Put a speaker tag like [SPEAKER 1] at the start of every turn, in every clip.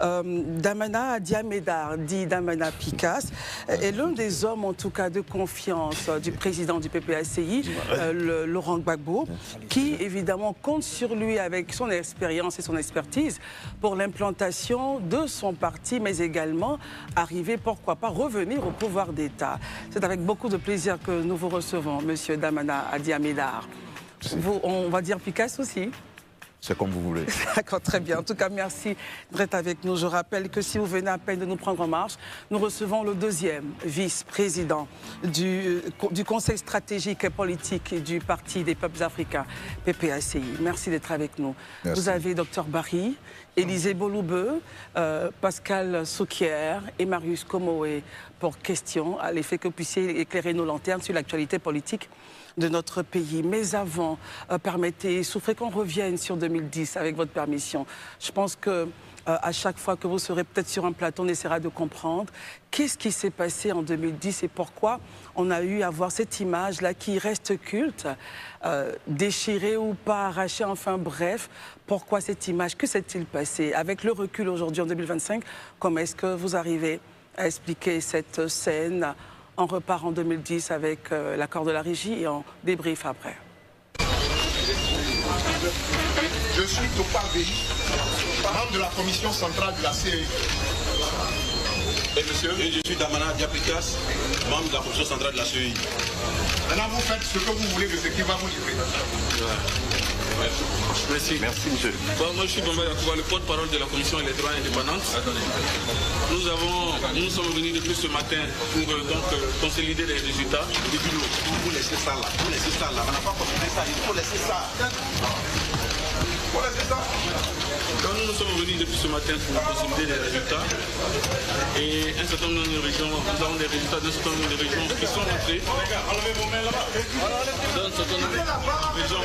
[SPEAKER 1] Damana Diamedar, dit Damana Picas, est l'un des hommes, en tout cas, de confiance du président du PPACI, Laurent Gbagbo, qui, évidemment, compte sur lui avec son expérience et son expertise pour l'implantation de son parti, mais également arriver, pourquoi pas, revenir au pouvoir d'État. C'est avec beaucoup de plaisir que nous vous recevons, Monsieur Damana Diamedar. On va dire Picas aussi.
[SPEAKER 2] C'est comme vous voulez.
[SPEAKER 1] D'accord, très bien. En tout cas, merci d'être avec nous. Je rappelle que si vous venez à peine de nous prendre en marche, nous recevons le deuxième vice-président du Conseil stratégique et politique du Parti des peuples africains, PPACI. Merci d'être avec nous. Merci. Vous avez Dr Barry, Élisée Boloubeux, Pascal Souquier et Marius Komoé pour question, à l'effet que vous puissiez éclairer nos lanternes sur l'actualité politique de notre pays. Mais avant, permettez, souffrez qu'on revienne sur 2010 avec votre permission. Je pense que à chaque fois que vous serez peut-être sur un plateau, on essaiera de comprendre qu'est-ce qui s'est passé en 2010 et pourquoi on a eu à voir cette image-là qui reste culte, déchirée ou pas, arrachée, enfin bref, pourquoi cette image, que s'est-il passé? Avec le recul aujourd'hui en 2025, comment est-ce que vous arrivez à expliquer cette scène? On repart en 2010 avec l'accord de la régie et on débrief après.
[SPEAKER 3] Je suis Topal Béhi, membre de la commission centrale de la CEI.
[SPEAKER 4] Et monsieur, je suis Damana Diapicas, membre de la commission centrale de la CEI.
[SPEAKER 3] Maintenant, vous faites ce que vous voulez de ce qui va vous livrer.
[SPEAKER 4] Merci. Merci, monsieur. Bon, moi, je suis Bamba Yakouba, le porte-parole de la commission électorale indépendante. Nous sommes venus depuis ce matin pour consolider les résultats du bureau.
[SPEAKER 3] Vous laissez ça là. Vous laissez ça là. On n'a pas considéré ça. Il faut laisser ça. Vous laissez ça.
[SPEAKER 4] Donc, nous sommes venus depuis ce matin pour consolider les résultats. Et un certain nombre de régions, nous avons des résultats d'un certain nombre de régions qui sont entrées.
[SPEAKER 3] Enlevez vos mains là-bas.
[SPEAKER 4] Dans un certain nombre de régions.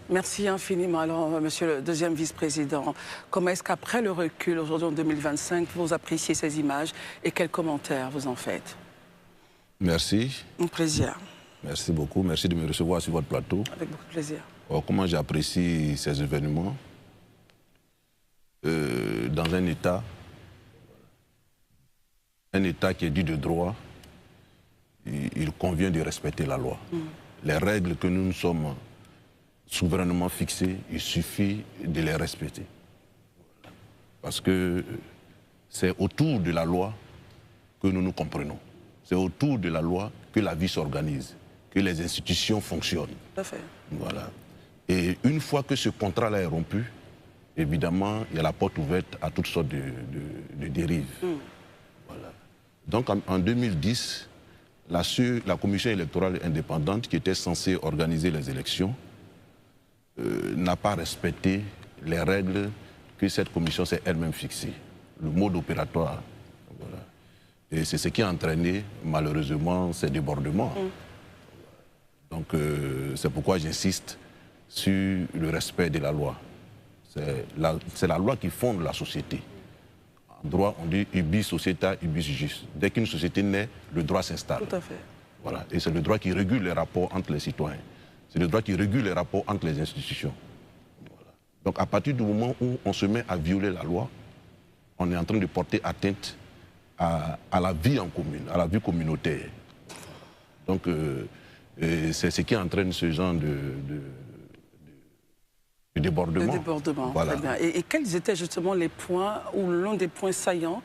[SPEAKER 1] Merci infiniment. Alors, monsieur le deuxième vice-président, comment est-ce qu'après le recul, aujourd'hui en 2025, vous appréciez ces images et quels commentaires vous en faites?
[SPEAKER 2] Merci.
[SPEAKER 1] Un plaisir.
[SPEAKER 2] Merci beaucoup. Merci de me recevoir sur votre plateau.
[SPEAKER 1] Avec beaucoup de plaisir.
[SPEAKER 2] Alors, comment j'apprécie ces événements? Dans un État qui est dit de droit, il convient de respecter la loi. Les règles que nous nous sommes souverainement fixées, il suffit de les respecter. Parce que c'est autour de la loi que nous nous comprenons. C'est autour de la loi que la vie s'organise, que les institutions fonctionnent.
[SPEAKER 1] Tout à fait.
[SPEAKER 2] Voilà. Et une fois que ce contrat-là est rompu, évidemment, il y a la porte ouverte à toutes sortes de dérives. Voilà. Donc en 2010, la commission électorale indépendante qui était censée organiser les élections n'a pas respecté les règles que cette commission s'est elle-même fixées, le mode opératoire. Voilà. Et c'est ce qui a entraîné, malheureusement, ces débordements. Donc, c'est pourquoi j'insiste sur le respect de la loi. C'est la loi qui fonde la société. En droit, on dit ubi societa, ubi jus. Dès qu'une société naît, le droit s'installe.
[SPEAKER 1] Tout à fait.
[SPEAKER 2] Voilà. Et c'est le droit qui régule les rapports entre les citoyens. C'est le droit qui régule les rapports entre les institutions. Voilà. Donc à partir du moment où on se met à violer la loi, on est en train de porter atteinte à la vie en commune, à la vie communautaire. Donc c'est ce qui entraîne ce genre de débordement.
[SPEAKER 1] De débordement,
[SPEAKER 2] voilà.
[SPEAKER 1] Très bien. Et quels étaient justement les points, ou l'un des points saillants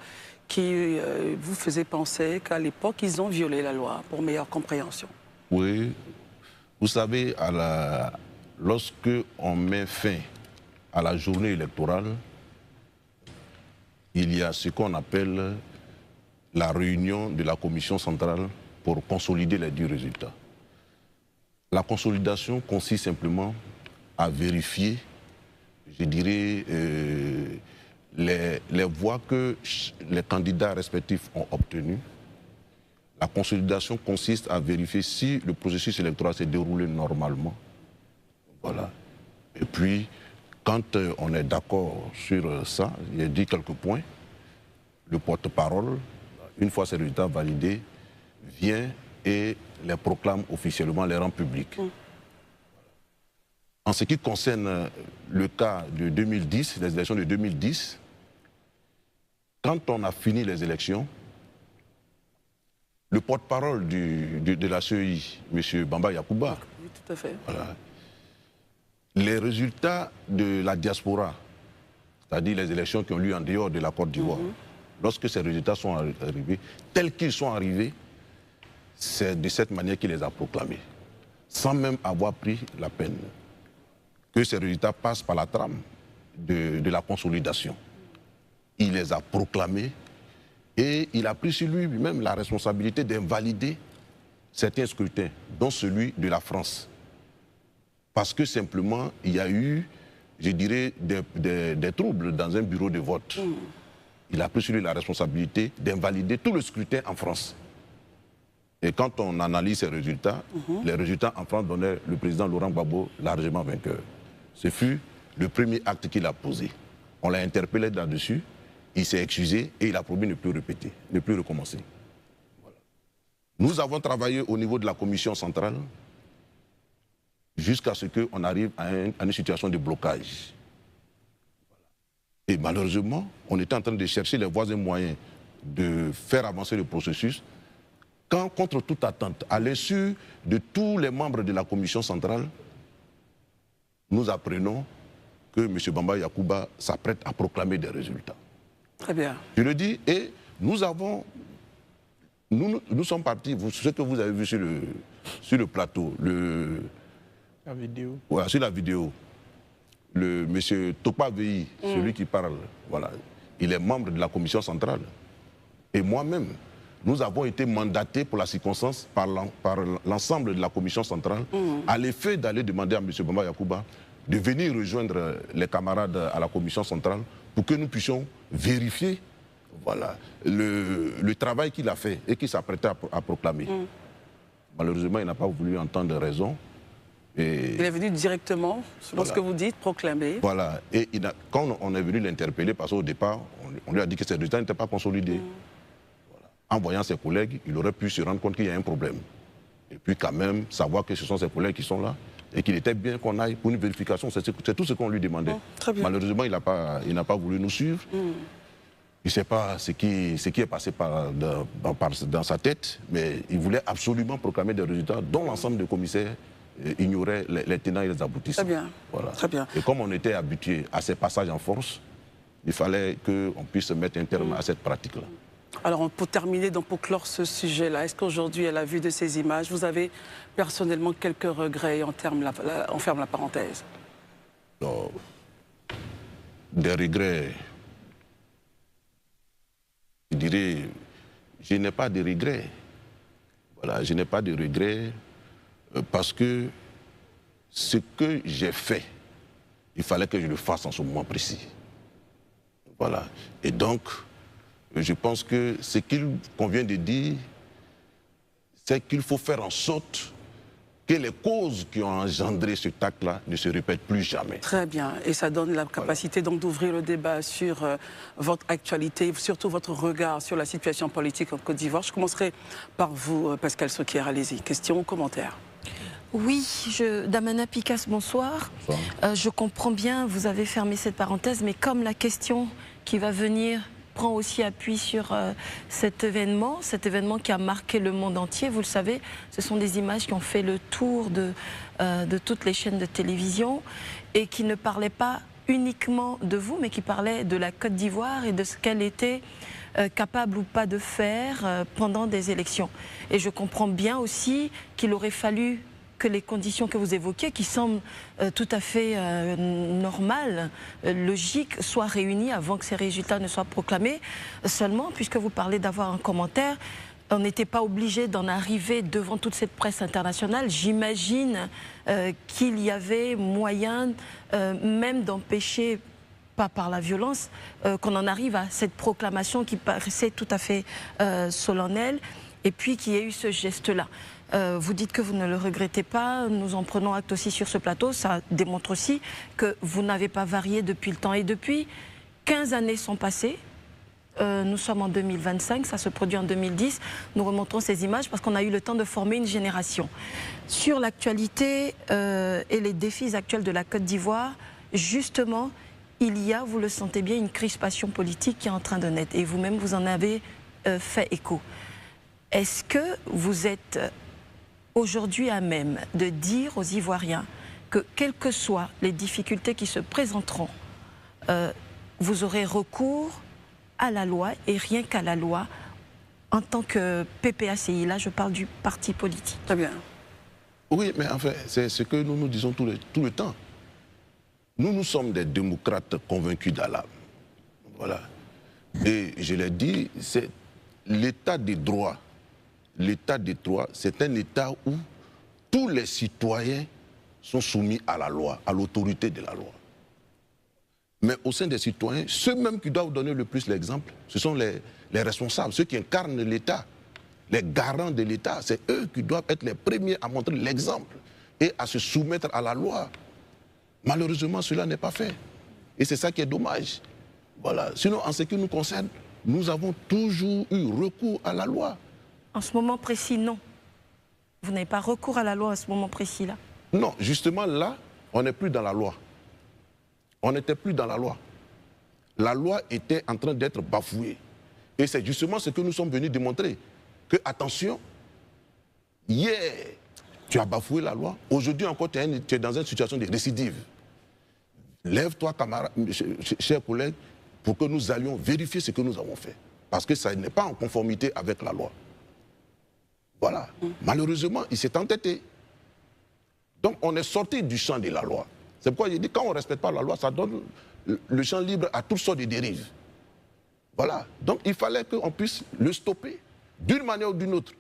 [SPEAKER 1] qui vous faisait penser qu'à l'époque, ils ont violé la loi, pour meilleure compréhension?
[SPEAKER 2] Oui. Vous savez, lorsque on met fin à la journée électorale, il y a ce qu'on appelle la réunion de la commission centrale pour consolider les dits résultats. La consolidation consiste simplement à vérifier, je dirais, les voix que les candidats respectifs ont obtenues. La consolidation consiste à vérifier si le processus électoral s'est déroulé normalement. Voilà. Et puis, quand on est d'accord sur ça, il a dit quelques points, le porte-parole, une fois ces résultats validés, vient et les proclame officiellement, les rend publics. En ce qui concerne le cas de 2010, les élections de 2010, quand on a fini les élections, le porte-parole de la CEI, M. Bamba Yacouba,
[SPEAKER 1] Oui, tout à fait.
[SPEAKER 2] voilà, les résultats de la diaspora, c'est-à-dire les élections qui ont lieu en dehors de la Côte d'Ivoire, lorsque ces résultats sont arrivés, tels qu'ils sont arrivés, c'est de cette manière qu'il les a proclamés, sans même avoir pris la peine que ces résultats passent par la trame de la consolidation. Il les a proclamés et il a pris sur lui-même la responsabilité d'invalider certains scrutins, dont celui de la France. Parce que simplement, il y a eu, je dirais, des troubles dans un bureau de vote. Il a pris sur lui la responsabilité d'invalider tout le scrutin en France. Et quand on analyse ces résultats, les résultats en France donnaient le président Laurent Gbagbo largement vainqueur. Ce fut le premier acte qu'il a posé. On l'a interpellé là-dessus, il s'est excusé et il a promis de ne plus répéter, de ne plus recommencer. Voilà. Nous avons travaillé au niveau de la commission centrale jusqu'à ce qu'on arrive à une situation de blocage. Et malheureusement, on était en train de chercher les voies et moyens de faire avancer le processus quand, contre toute attente, à l'issue de tous les membres de la commission centrale, nous apprenons que M. Bamba Yacouba s'apprête à proclamer des résultats.
[SPEAKER 1] Très bien.
[SPEAKER 2] Je le dis, et nous sommes partis, ce que vous avez vu sur le plateau,
[SPEAKER 5] la vidéo.
[SPEAKER 2] Voilà, sur la vidéo, le M. Topa Veyi, celui qui parle, voilà, il est membre de la commission centrale. Et moi-même, nous avons été mandatés pour la circonstance par l'ensemble de la commission centrale à l'effet d'aller demander à M. Bamba Yacouba de venir rejoindre les camarades à la commission centrale pour que nous puissions vérifier, voilà, le travail qu'il a fait et qu'il s'apprêtait à proclamer. Malheureusement, il n'a pas voulu entendre raison. Et
[SPEAKER 1] il est venu directement, selon ce que vous dites, proclamer.
[SPEAKER 2] Voilà. Et quand on est venu l'interpeller, parce qu'au départ, on lui a dit que ces résultats n'étaient pas consolidés. Voilà. En voyant ses collègues, il aurait pu se rendre compte qu'il y a un problème. Et puis quand même, savoir que ce sont ses collègues qui sont là et qu'il était bien qu'on aille pour une vérification. C'est tout ce qu'on lui demandait. Malheureusement, il n'a pas voulu nous suivre. Il ne sait pas ce qui est passé dans sa tête, mais il voulait absolument proclamer des résultats dont l'ensemble des commissaires ignoraient les tenants et les aboutissants.
[SPEAKER 1] Très bien.
[SPEAKER 2] Voilà.
[SPEAKER 1] Très bien.
[SPEAKER 2] Et comme on était habitué à ces passages en force, il fallait qu'on puisse mettre un terme à cette pratique-là.
[SPEAKER 1] Alors, pour terminer, donc, pour clore ce sujet-là, est-ce qu'aujourd'hui, à la vue de ces images, vous avez personnellement quelques regrets? On ferme la parenthèse.
[SPEAKER 2] Non. Des regrets. Je dirais, je n'ai pas de regrets. Voilà, je n'ai pas de regrets parce que ce que j'ai fait, il fallait que je le fasse en ce moment précis. Voilà. Et donc, je pense que ce qu'il convient de dire, c'est qu'il faut faire en sorte que les causes qui ont engendré ce acte-là ne se répètent plus jamais.
[SPEAKER 1] Très bien. Et ça donne la capacité donc d'ouvrir le débat sur votre actualité, surtout votre regard sur la situation politique en Côte d'Ivoire. Je commencerai par vous, Pascal Sokyer. Allez-y. Question ou commentaire?
[SPEAKER 6] Oui, Damana Picasse, bonsoir. Bonsoir. Je comprends bien, vous avez fermé cette parenthèse, mais comme la question qui va venir prend aussi appui sur cet événement qui a marqué le monde entier. Vous le savez, ce sont des images qui ont fait le tour de toutes les chaînes de télévision et qui ne parlaient pas uniquement de vous, mais qui parlaient de la Côte d'Ivoire et de ce qu'elle était capable ou pas de faire pendant des élections. Et je comprends bien aussi qu'il aurait fallu que les conditions que vous évoquez, qui semblent tout à fait normales, logiques, soient réunies avant que ces résultats ne soient proclamés. Seulement, puisque vous parlez d'avoir un commentaire, on n'était pas obligé d'en arriver devant toute cette presse internationale. J'imagine qu'il y avait moyen même d'empêcher, pas par la violence, qu'on en arrive à cette proclamation qui paraissait tout à fait solennelle et puis qu'il y ait eu ce geste-là. Vous dites que vous ne le regrettez pas, nous en prenons acte aussi sur ce plateau, ça démontre aussi que vous n'avez pas varié depuis le temps. Et depuis, 15 années sont passées, nous sommes en 2025, ça se produit en 2010, nous remontrons ces images parce qu'on a eu le temps de former une génération. Sur l'actualité et les défis actuels de la Côte d'Ivoire, justement, il y a, vous le sentez bien, une crispation politique qui est en train de naître. Et vous-même, vous en avez fait écho. Est-ce que vous êtes aujourd'hui à même de dire aux Ivoiriens que, quelles que soient les difficultés qui se présenteront, vous aurez recours à la loi et rien qu'à la loi en tant que PPACI? Là, je parle du parti politique.
[SPEAKER 1] Très bien.
[SPEAKER 2] Oui, mais en fait, c'est ce que nous nous disons tout le temps. Nous sommes des démocrates convaincus d'Allah. Voilà. Et je l'ai dit, c'est l'état des droits. L'état des droits, c'est un état où tous les citoyens sont soumis à la loi, à l'autorité de la loi. Mais au sein des citoyens, ceux même qui doivent donner le plus l'exemple, ce sont les responsables, ceux qui incarnent l'État, les garants de l'État. C'est eux qui doivent être les premiers à montrer l'exemple et à se soumettre à la loi. Malheureusement, cela n'est pas fait. Et c'est ça qui est dommage. Voilà. Sinon, en ce qui nous concerne, nous avons toujours eu recours à la loi.
[SPEAKER 6] En ce moment précis, non. Vous n'avez pas recours à la loi à ce moment précis-là?
[SPEAKER 2] Non, justement là, on n'est plus dans la loi. On n'était plus dans la loi. La loi était en train d'être bafouée. Et c'est justement ce que nous sommes venus démontrer. Que, attention, hier, tu as bafoué la loi. Aujourd'hui encore, tu es dans une situation de récidive. Lève-toi, camarade, chers collègues, pour que nous allions vérifier ce que nous avons fait. Parce que ça n'est pas en conformité avec la loi. Voilà. Malheureusement, il s'est entêté. Donc, on est sorti du champ de la loi. C'est pourquoi il dit quand on ne respecte pas la loi, ça donne le champ libre à toutes sortes de dérives. Voilà. Donc, il fallait qu'on puisse le stopper d'une manière ou d'une autre.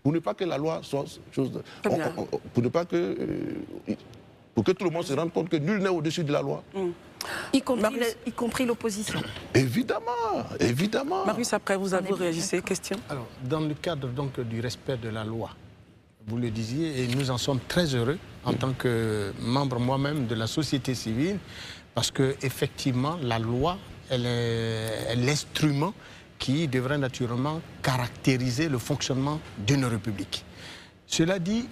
[SPEAKER 2] Pour ne pas que la loi soit chose de, pour ne pas que pour que tout le monde se rende compte que nul n'est au-dessus de la loi.
[SPEAKER 6] Y compris l'opposition.
[SPEAKER 2] Évidemment, évidemment.
[SPEAKER 1] Marius, après vous réagissez. Question.
[SPEAKER 5] Alors, dans le cadre donc du respect de la loi, vous le disiez, et nous en sommes très heureux en tant que membre moi-même de la société civile, parce que effectivement la loi, elle est l'instrument qui devrait naturellement caractériser le fonctionnement d'une république. Cela dit,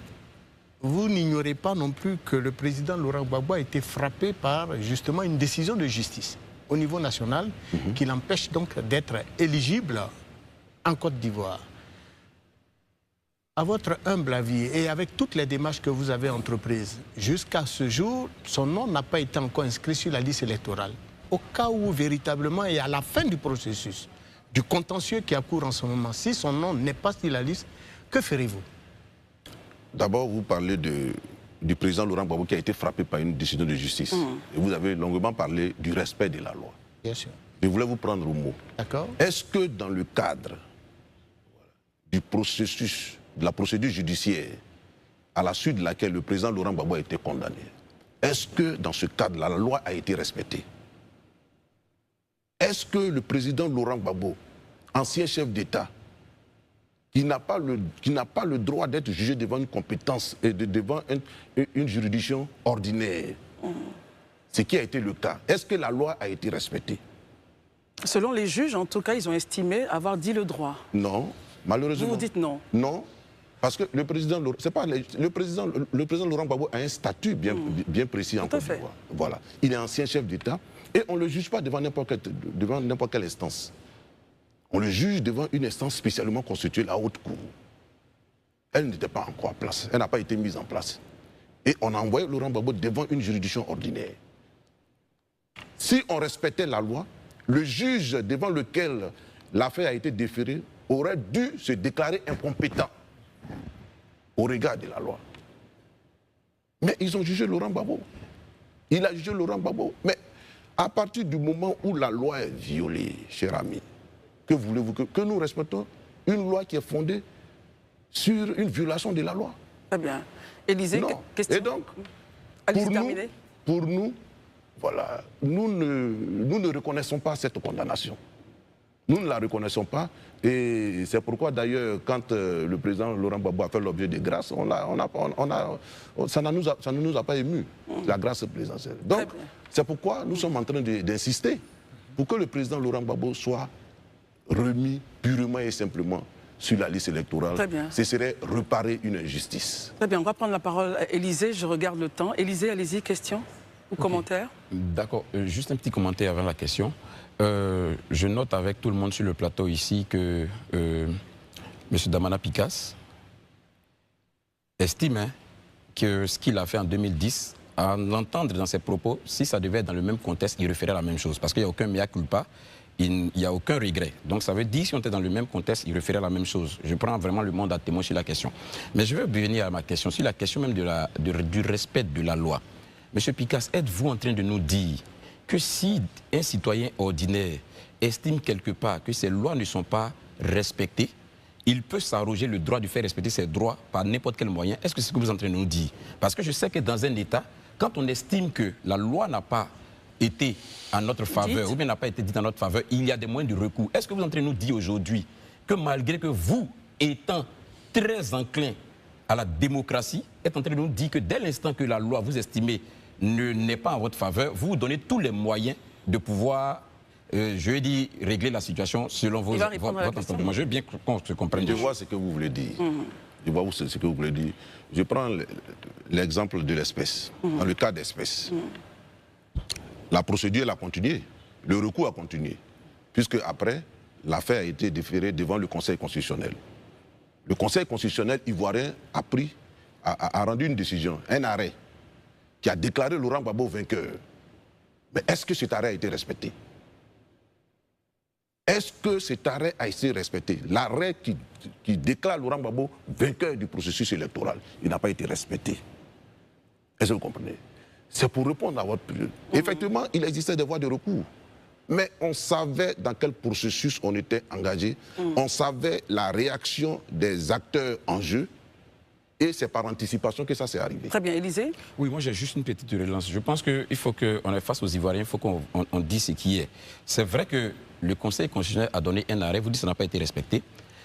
[SPEAKER 5] vous n'ignorez pas non plus que le président Laurent Gbagbo a été frappé par justement une décision de justice au niveau national qui l'empêche donc d'être éligible en Côte d'Ivoire. À votre humble avis et avec toutes les démarches que vous avez entreprises, jusqu'à ce jour, son nom n'a pas été encore inscrit sur la liste électorale. Au cas où véritablement, et à la fin du processus, du contentieux qui a cours en ce moment, si son nom n'est pas sur la liste, que ferez-vous?
[SPEAKER 2] D'abord, vous parlez du président Laurent Gbagbo qui a été frappé par une décision de justice. Et vous avez longuement parlé du respect de la loi.
[SPEAKER 5] Bien sûr.
[SPEAKER 2] Je voulais vous prendre au mot.
[SPEAKER 5] D'accord.
[SPEAKER 2] Est-ce que dans le cadre du processus, de la procédure judiciaire, à la suite de laquelle le président Laurent Gbagbo a été condamné, est-ce que dans ce cadre, la loi a été respectée? Est-ce que le président Laurent Gbagbo, ancien chef d'État, qui n'a pas le droit d'être jugé devant une compétence et devant une juridiction ordinaire, ce qui a été le cas, est-ce que la loi a été respectée?
[SPEAKER 1] Selon les juges, en tout cas, ils ont estimé avoir dit le droit.
[SPEAKER 2] Non, malheureusement.
[SPEAKER 1] Vous dites non? Non,
[SPEAKER 2] parce que le président Laurent Gbagbo a un statut bien précis en Côte d'Ivoire. Voilà. Il est ancien chef d'État et on ne le juge pas devant n'importe quelle instance. On le juge devant une instance spécialement constituée, la Haute Cour. Elle n'était pas encore en place, elle n'a pas été mise en place. Et on a envoyé Laurent Gbagbo devant une juridiction ordinaire. Si on respectait la loi, le juge devant lequel l'affaire a été déférée aurait dû se déclarer incompétent au regard de la loi. Mais ils ont jugé Laurent Gbagbo. Il a jugé Laurent Gbagbo. Mais à partir du moment où la loi est violée, cher ami, que voulez-vous que nous respectons une loi qui est fondée sur une violation de la loi?
[SPEAKER 1] Très bien. Élisée, question.
[SPEAKER 2] Et donc, pour nous, voilà, nous ne reconnaissons pas cette condamnation. Nous ne la reconnaissons pas. Et c'est pourquoi d'ailleurs, quand le président Laurent Gbagbo a fait l'objet de grâce, ça ne nous a pas émus, la grâce présidentielle. Donc, c'est pourquoi nous sommes en train d'insister pour que le président Laurent Gbagbo soit remis purement et simplement sur la liste électorale.
[SPEAKER 1] Très bien.
[SPEAKER 2] Ce serait réparer une injustice.
[SPEAKER 1] Très bien, on va prendre la parole à Élisée, je regarde le temps. Élisée, allez-y, question. ou commentaire?
[SPEAKER 7] D'accord, juste un petit commentaire avant la question. Je note avec tout le monde sur le plateau ici que M. Damana Picasse estime que ce qu'il a fait en 2010, à l'entendre dans ses propos, si ça devait être dans le même contexte, il referait la même chose. Parce qu'il n'y a aucun mea culpa, il n'y a aucun regret. Donc ça veut dire, si on était dans le même contexte, il referait la même chose. Je prends vraiment le monde à témoin sur la question. Mais je veux venir à ma question, sur la question même du respect de la loi. Monsieur Picasse, êtes-vous en train de nous dire que si un citoyen ordinaire estime quelque part que ces lois ne sont pas respectées, il peut s'arroger le droit de faire respecter ses droits par n'importe quel moyen? Est-ce que c'est ce que vous êtes en train de nous dire? Parce que je sais que dans un État, quand on estime que la loi n'a pas été en notre faveur ou bien n'a pas été dite en notre faveur, il y a des moyens de recours. Est-ce que vous êtes en train de nous dire aujourd'hui que malgré que vous, étant très enclin à la démocratie, êtes en train de nous dire que dès l'instant que la loi, vous estimez, n'est pas en votre faveur, vous vous donnez tous les moyens de pouvoir, je vais dire, régler la situation selon votre entendement. Je veux bien qu'on se comprenne.
[SPEAKER 2] Je vois ce que vous voulez dire. Je vois ce que vous voulez dire. Je prends l'exemple de l'espèce. Dans le cas d'espèce, la procédure elle a continué, le recours a continué, puisque après, l'affaire a été déférée devant le Conseil constitutionnel. Le Conseil constitutionnel ivoirien a rendu une décision, un arrêt, qui a déclaré Laurent Gbagbo vainqueur. Mais est-ce que cet arrêt a été respecté? Est-ce que cet arrêt a été respecté? L'arrêt qui déclare Laurent Gbagbo vainqueur du processus électoral, il n'a pas été respecté. Est-ce que vous comprenez? C'est pour répondre à votre... Effectivement, il existait des voies de recours. Mais on savait dans quel processus on était engagé. On savait la réaction des acteurs en jeu. Et c'est par anticipation que ça s'est arrivé.
[SPEAKER 1] Très bien, Élisée?
[SPEAKER 7] Oui, moi j'ai juste une petite relance. Je pense qu'il faut qu'on est face aux Ivoiriens, il faut qu'on dise ce qui est. C'est vrai que le Conseil constitutionnel a donné un arrêt, vous dites que ça n'a pas été respecté.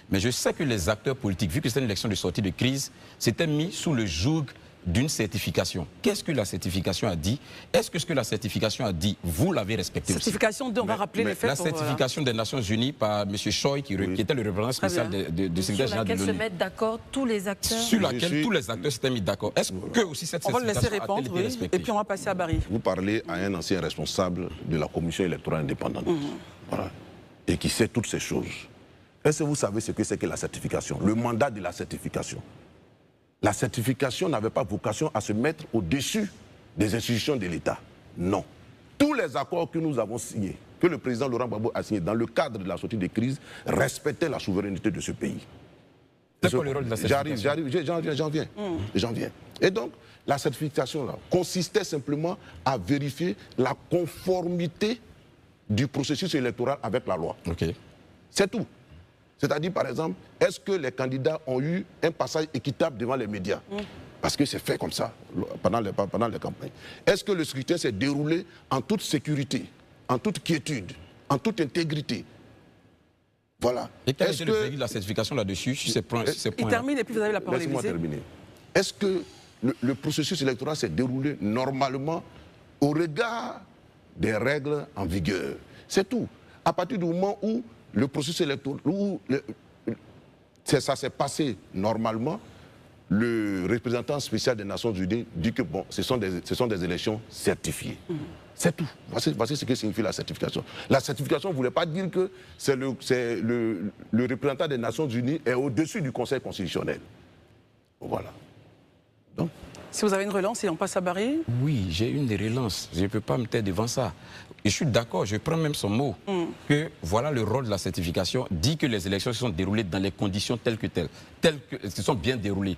[SPEAKER 7] Mais je sais que les acteurs politiques, vu que c'est une élection de sortie de crise, s'étaient mis sous le joug d'une certification. Qu'est-ce que la certification a dit? Est-ce que ce que la certification a dit, vous l'avez respecté aussi?
[SPEAKER 1] Certification, on va rappeler les faits.
[SPEAKER 7] La certification des Nations Unies par M. Choi, qui était le représentant spécial du secrétaire général de l'ONU.
[SPEAKER 6] Sur laquelle se mettent d'accord tous les acteurs.
[SPEAKER 7] Sur laquelle tous les acteurs s'étaient mis d'accord. Est-ce que aussi cette certification
[SPEAKER 1] a été respectée? On va le laisser répondre, et puis on va passer à Barry.
[SPEAKER 2] Vous parlez à un ancien responsable de la Commission électorale indépendante, voilà, et qui sait toutes ces choses. Est-ce que vous savez ce que c'est que la certification? Le mandat de la certification. La certification n'avait pas vocation à se mettre au-dessus des institutions de l'État. Non. Tous les accords que nous avons signés, que le président Laurent Gbagbo a signés dans le cadre de la sortie de crise, respectaient la souveraineté de ce pays.
[SPEAKER 7] C'est quoi le rôle de la certification?
[SPEAKER 2] J'en viens. Et donc, la certification là, consistait simplement à vérifier la conformité du processus électoral avec la loi.
[SPEAKER 7] Okay.
[SPEAKER 2] C'est tout. C'est-à-dire, par exemple, est-ce que les candidats ont eu un passage équitable devant les médias? Parce que c'est fait comme ça pendant les campagnes. Est-ce que le scrutin s'est déroulé en toute sécurité, en toute quiétude, en toute intégrité? Voilà.
[SPEAKER 7] Et quel est le verdict de la certification là-dessus, sur ces points?
[SPEAKER 1] Il termine et puis vous avez la parole.
[SPEAKER 2] Laissez-moi terminer. Est-ce que le processus électoral s'est déroulé normalement au regard des règles en vigueur? C'est tout. À partir du moment où le processus électoral, ça s'est passé normalement, le représentant spécial des Nations Unies dit que bon, ce sont des élections certifiées. C'est tout. Voici ce que signifie la certification. La certification ne voulait pas dire que le représentant des Nations Unies est au-dessus du Conseil constitutionnel. Voilà. Donc,
[SPEAKER 1] si vous avez une relance et on passe à Barry?
[SPEAKER 7] Oui, j'ai une relance. Je ne peux pas me taire devant ça. Et je suis d'accord, je prends même son mot, que voilà le rôle de la certification, dit que les élections se sont déroulées dans les conditions telles que se sont bien déroulées.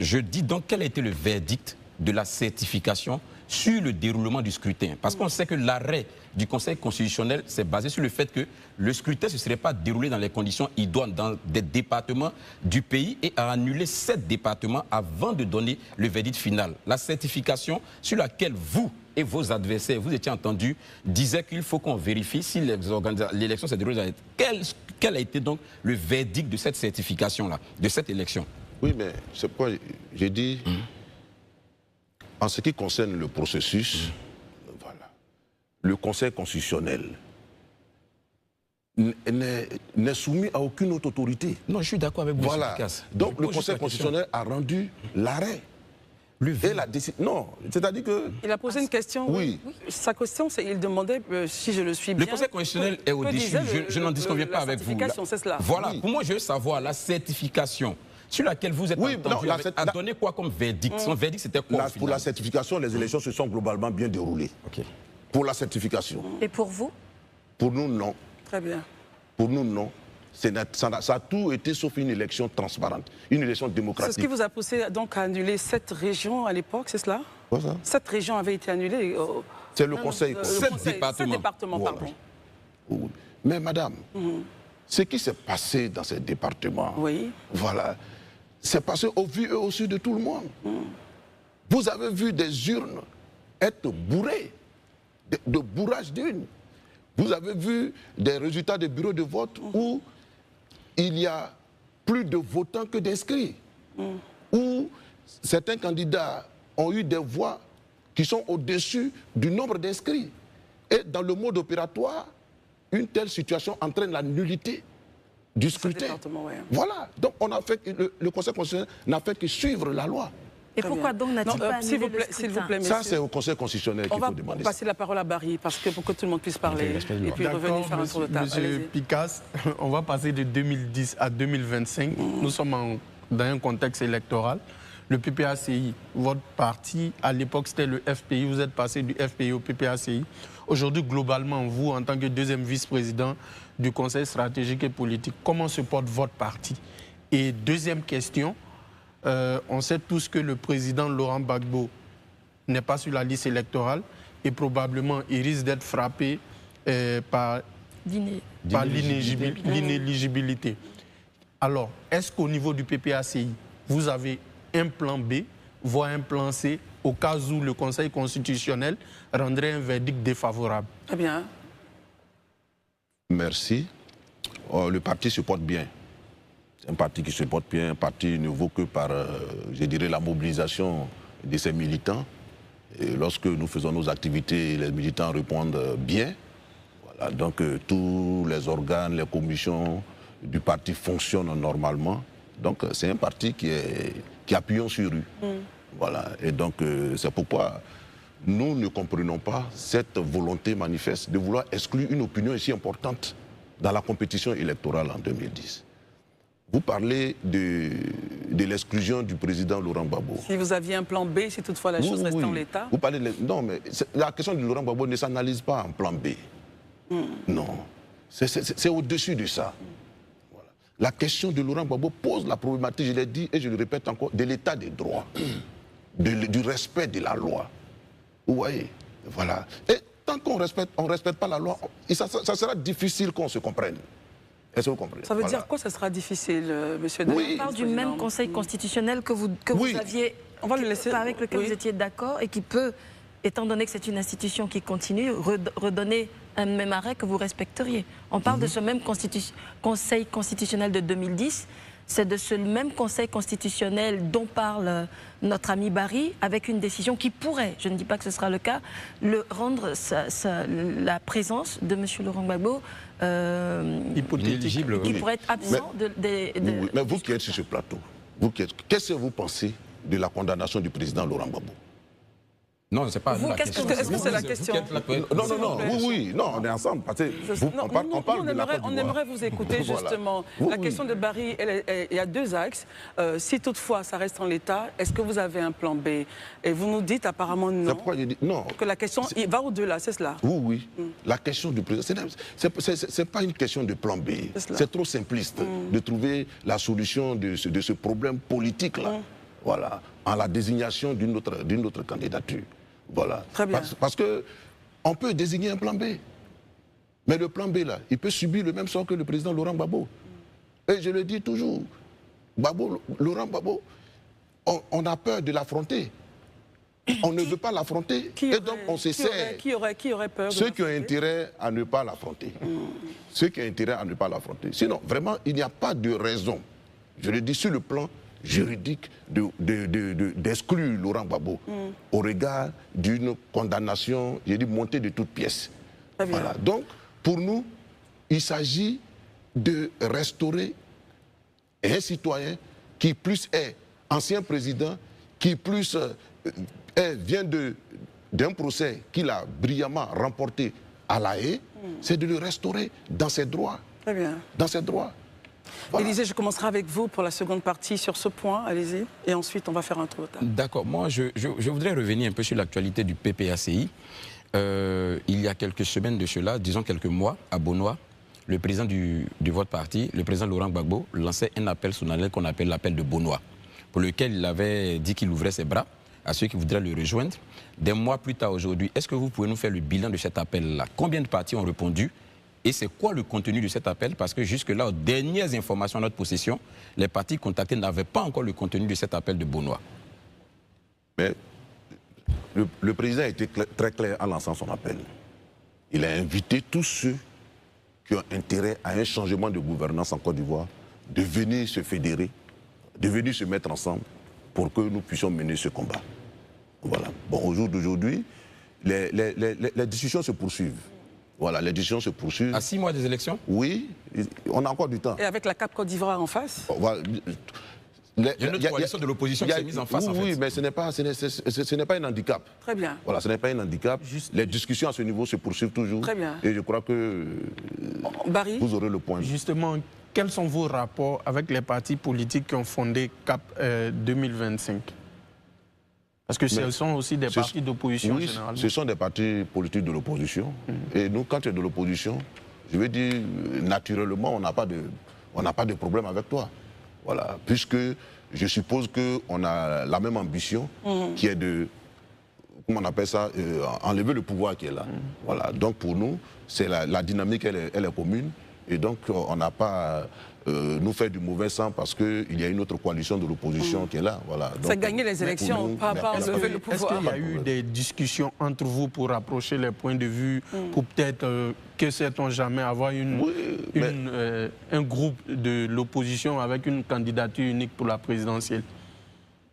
[SPEAKER 7] Je dis donc quel a été le verdict de la certification sur le déroulement du scrutin. Parce qu'on sait que l'arrêt du Conseil constitutionnel s'est basé sur le fait que le scrutin ne se serait pas déroulé dans les conditions idoines dans des départements du pays et a annulé 7 départements avant de donner le verdict final. La certification sur laquelle vous et vos adversaires, vous étiez entendus, disaient qu'il faut qu'on vérifie si l'élection s'est déroulée. Quel a été donc le verdict de cette certification-là, de cette élection?
[SPEAKER 2] Oui, mais c'est pourquoi j'ai dit... En ce qui concerne le processus, voilà, le Conseil constitutionnel n'est soumis à aucune autre autorité.
[SPEAKER 7] Non, je suis d'accord avec vous.
[SPEAKER 2] Voilà. Donc le Conseil constitutionnel a rendu l'arrêt. Et la décision... Non, c'est-à-dire que...
[SPEAKER 1] Il a posé une question.
[SPEAKER 2] Oui.
[SPEAKER 1] Sa question, c'est il demandait si je le suis bien.
[SPEAKER 7] Le Conseil constitutionnel est au-dessus. Je n'en disconviens pas avec vous.
[SPEAKER 1] C'est cela.
[SPEAKER 7] Voilà.
[SPEAKER 2] Oui.
[SPEAKER 7] Pour moi, je veux savoir la certification sur laquelle vous êtes entendu a donné quoi comme verdict? Son verdict, c'était quoi au final?
[SPEAKER 2] Pour la certification, les élections se sont globalement bien déroulées.
[SPEAKER 7] Ok.
[SPEAKER 2] Pour la certification.
[SPEAKER 6] Et pour vous?
[SPEAKER 2] Pour nous, non.
[SPEAKER 1] Très bien.
[SPEAKER 2] Pour nous, non. Ça a tout été sauf une élection transparente, une élection démocratique.
[SPEAKER 1] C'est ce qui vous a poussé donc à annuler 7 régions à l'époque, c'est cela?
[SPEAKER 2] Quoi ça?
[SPEAKER 1] 7 régions avaient été annulées.
[SPEAKER 2] C'est le Conseil.
[SPEAKER 7] 7 départements.
[SPEAKER 1] 7 départements, pardon.
[SPEAKER 2] Oui. Mais madame, ce qui s'est passé dans ces départements,
[SPEAKER 1] Oui.
[SPEAKER 2] voilà, c'est passé au vu et au su de tout le monde. Vous avez vu des urnes être bourrées, de bourrage d'urnes. Vous avez vu des résultats des bureaux de vote où il y a plus de votants que d'inscrits, où certains candidats ont eu des voix qui sont au-dessus du nombre d'inscrits. Et dans le mode opératoire, une telle situation entraîne la nullité du scrutin.
[SPEAKER 1] Ouais.
[SPEAKER 2] Voilà. Donc on a fait, le Conseil constitutionnel n'a fait que suivre la loi.
[SPEAKER 6] Et pourquoi donc n'a-t-il pas annulé le scrutin?
[SPEAKER 1] S'il vous plaît,
[SPEAKER 2] Ça,
[SPEAKER 1] messieurs.
[SPEAKER 2] c'est au Conseil constitutionnel qu'il faut demander.
[SPEAKER 1] On va passer la parole à Barry, parce que pour que tout le monde puisse parler. Et puis revenir faire un tour de table.
[SPEAKER 5] Monsieur Picasse, on va passer de 2010 à 2025. Nous sommes dans un contexte électoral. Le PPACI, votre parti, à l'époque, c'était le FPI. Vous êtes passé du FPI au PPACI. Aujourd'hui, globalement, vous, en tant que deuxième vice-président du Conseil stratégique et politique, comment se porte votre parti? Et deuxième question, on sait tous que le président Laurent Gbagbo n'est pas sur la liste électorale et probablement il risque d'être frappé par l'inéligibilité. Alors, est-ce qu'au niveau du PPACI, vous avez un plan B, voire un plan C, au cas où le Conseil constitutionnel rendrait un verdict défavorable?
[SPEAKER 1] Très bien.
[SPEAKER 2] Merci. Le parti se porte bien. C'est un parti qui se porte bien, un parti ne vaut que par, je dirais, la mobilisation de ses militants. Et lorsque nous faisons nos activités, les militants répondent bien. Voilà, donc tous les organes, les commissions du parti fonctionnent normalement. Donc c'est un parti qui appuyons sur eux. Voilà. Et donc c'est pourquoi nous ne comprenons pas cette volonté manifeste de vouloir exclure une opinion aussi importante dans la compétition électorale en 2010. Vous parlez de l'exclusion du président Laurent Gbagbo.
[SPEAKER 1] Si vous aviez un plan B, si toutefois la chose restait en l'état.
[SPEAKER 2] Vous parlez non, mais la question de Laurent Gbagbo ne s'analyse pas en plan B. Non. C'est au-dessus de ça. Voilà. La question de Laurent Gbagbo pose la problématique, je l'ai dit et je le répète encore, de l'état des droits, du respect de la loi. Vous voyez? Voilà. Et tant qu'on ne respecte pas la loi, ça sera difficile qu'on se comprenne. Est-ce que vous comprenez?
[SPEAKER 1] Ça veut dire quoi, ça sera difficile, monsieur Daniel?
[SPEAKER 6] On parle du même Conseil constitutionnel que vous aviez,
[SPEAKER 1] on va le laisser,
[SPEAKER 6] avec lequel vous étiez d'accord et qui peut, étant donné que c'est une institution qui continue, redonner un même arrêt que vous respecteriez. On parle de ce même Conseil constitutionnel de 2010. C'est de ce même Conseil constitutionnel dont parle notre ami Barry, avec une décision qui pourrait, je ne dis pas que ce sera le cas, rendre la présence de M. Laurent Gbagbo
[SPEAKER 5] hypothétique,
[SPEAKER 6] qui pourrait être absent
[SPEAKER 2] mais vous qui êtes sur ce plateau, qu'est-ce que vous pensez de la condamnation du président Laurent Gbagbo?
[SPEAKER 7] Non, c'est pas la
[SPEAKER 1] question. Est-ce que c'est la question?
[SPEAKER 2] Non, oui, on est ensemble. Parce que on parle de la Côte d'Ivoire.
[SPEAKER 1] On aimerait vous écouter justement. La question de Barry, il y a deux axes. Si toutefois ça reste en l'état, est-ce que vous avez un plan B? Et vous nous dites apparemment non.
[SPEAKER 2] Pourquoi je dis non?
[SPEAKER 1] Que la question va au-delà, c'est cela?
[SPEAKER 2] Oui. La question du président, c'est pas une question de plan B. C'est trop simpliste de trouver la solution de ce problème politique-là. Voilà, en la désignation d'une autre candidature. Voilà.
[SPEAKER 1] Très bien.
[SPEAKER 2] Parce qu'on peut désigner un plan B. Mais le plan B, là, il peut subir le même sort que le président Laurent Gbagbo. Et je le dis toujours, Laurent Gbagbo, on a peur de l'affronter. On ne veut pas l'affronter. Et donc, on se sert.
[SPEAKER 1] Qui aurait peur de
[SPEAKER 2] Ceux qui ont intérêt à ne pas l'affronter. Ceux qui ont intérêt à ne pas l'affronter. Sinon, vraiment, il n'y a pas de raison, je le dis sur le plan juridique, d'exclure Laurent Gbagbo au regard d'une condamnation, j'ai dit, montée de toutes pièces. Voilà. Donc, pour nous, il s'agit de restaurer un citoyen qui plus est ancien président, qui plus vient d'un procès qu'il a brillamment remporté à La Haye, c'est de le restaurer dans ses droits.
[SPEAKER 1] Très bien.
[SPEAKER 2] Dans ses droits. Voilà.
[SPEAKER 1] Élisée, je commencerai avec vous pour la seconde partie sur ce point, allez-y, et ensuite on va faire un tour de table.
[SPEAKER 7] D'accord, moi je voudrais revenir un peu sur l'actualité du PPACI. Il y a quelques semaines de cela, disons quelques mois, à Beaunois, le président de votre parti, le président Laurent Gbagbo, lançait un appel solennel qu'on appelle l'appel de Beaunois, pour lequel il avait dit qu'il ouvrait ses bras à ceux qui voudraient le rejoindre. Des mois plus tard aujourd'hui, est-ce que vous pouvez nous faire le bilan de cet appel-là? Combien de partis ont répondu? Et c'est quoi le contenu de cet appel? Parce que jusque-là, aux dernières informations à notre possession, les partis contactés n'avaient pas encore le contenu de cet appel de Beaunois.
[SPEAKER 2] Mais le président a été très clair en lançant son appel. Il a invité tous ceux qui ont intérêt à un changement de gouvernance en Côte d'Ivoire de venir se fédérer, de venir se mettre ensemble pour que nous puissions mener ce combat. Voilà. Bon, au jour d'aujourd'hui, les discussions se poursuivent. Voilà, les discussions se poursuivent.
[SPEAKER 7] À 6 mois des élections?
[SPEAKER 2] Oui, on a encore du temps.
[SPEAKER 1] Et avec la CAP Côte d'Ivoire en face?
[SPEAKER 2] Voilà.
[SPEAKER 7] Il y a une autre coalition de l'opposition qui s'est mise en face.
[SPEAKER 2] Oui,
[SPEAKER 7] en fait.
[SPEAKER 2] oui, mais ce n'est pas un handicap.
[SPEAKER 1] Très bien.
[SPEAKER 2] Voilà, ce n'est pas un handicap. Les discussions à ce niveau se poursuivent toujours.
[SPEAKER 1] Très bien.
[SPEAKER 2] Et je crois que
[SPEAKER 1] Barry,
[SPEAKER 2] vous aurez le point.
[SPEAKER 5] Justement, quels sont vos rapports avec les partis politiques qui ont fondé CAP 2025? Parce que ce sont aussi des partis d'opposition
[SPEAKER 2] oui,
[SPEAKER 5] généralement.
[SPEAKER 2] Ce sont des partis politiques de l'opposition. Et nous, quand tu es de l'opposition, je veux dire, naturellement, on n'a pas de problème avec toi. Voilà. Puisque je suppose qu'on a la même ambition qui est de, comment on appelle ça, enlever le pouvoir qui est là. Voilà. Donc pour nous, c'est la dynamique, elle est commune. Et donc on n'a pas nous faire du mauvais sang parce qu'il y a une autre coalition de l'opposition qui est là. Voilà.
[SPEAKER 1] c'est gagner les élections, pas enlever le pouvoir.
[SPEAKER 5] Est-ce qu'il y a eu des discussions entre vous pour rapprocher les points de vue, pour peut-être, que sait-on jamais, avoir un groupe de l'opposition avec une candidature unique pour la présidentielle?